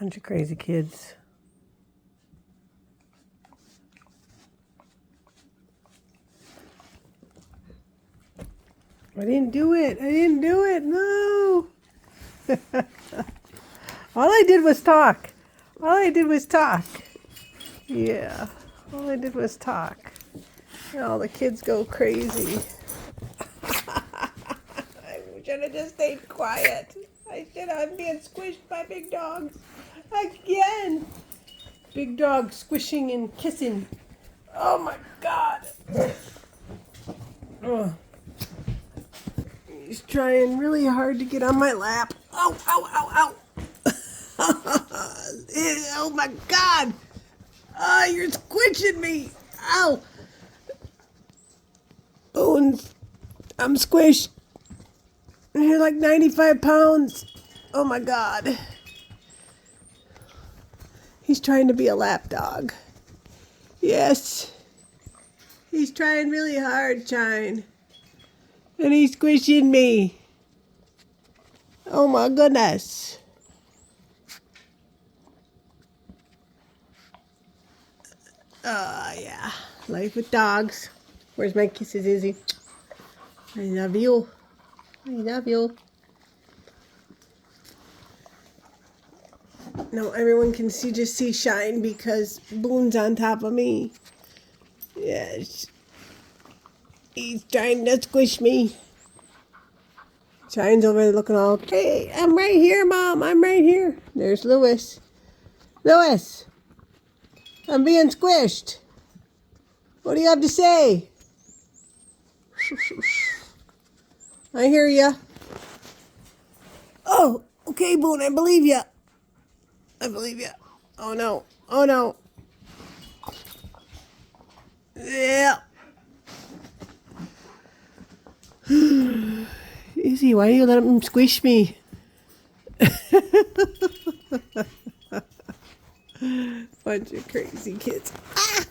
Bunch of crazy kids. I didn't do it. I didn't do it. No. All I did was talk. All I did was talk. Yeah. All I did was talk. And all the kids go crazy. I should have just stayed quiet. I should have. I'm being squished by big dogs. Again. Big dog squishing and kissing. Oh my God. Oh. He's trying really hard to get on my lap. Ow, ow, ow, ow. Oh my God. Oh, you're squishing me. Ow. Oh, and I'm squished. You're like 95 pounds. Oh my God. He's trying to be a lap dog. Yes. He's trying really hard, Shine. And he's squishing me. Oh my goodness. Yeah. Life with dogs. Where's my kisses, Izzy? I love you. I love you. No, everyone can just see Shine because Boone's on top of me. Yes. He's trying to squish me. Shine's over there looking all, okay, I'm right here, Mom. I'm right here. There's Lewis. Lewis, I'm being squished. What do you have to say? I hear ya. Oh, okay, Boone, I believe ya. I believe ya. Oh, no. Oh, no. Yeah. Easy, why do you let him squish me? Bunch of crazy kids. Ah!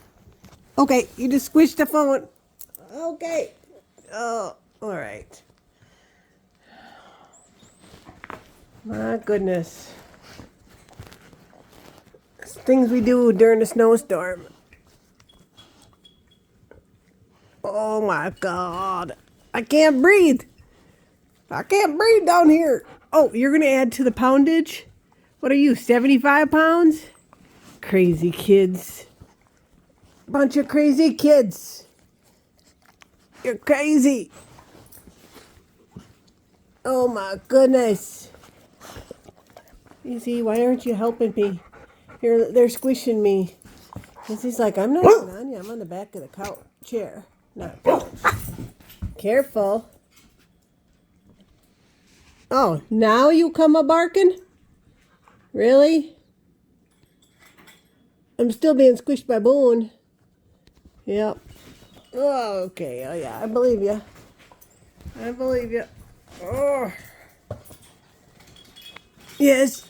Okay, you just squished the phone. Okay. Oh, all right. My goodness. It's things we do during a snowstorm. Oh my God. I can't breathe. I can't breathe down here. Oh, you're going to add to the poundage? What are you, 75 pounds? Crazy kids. Bunch of crazy kids. You're crazy. Oh my goodness. Easy, why aren't you helping me? Here, they're squishing me. He's like, I'm not even on you. I'm on the back of the couch chair. Not careful. Oh, now you come a barking? Really? I'm still being squished by Boone. Yep. Oh, okay. Oh, yeah. I believe you. I believe you. Oh. Yes.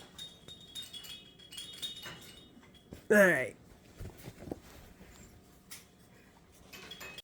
All right.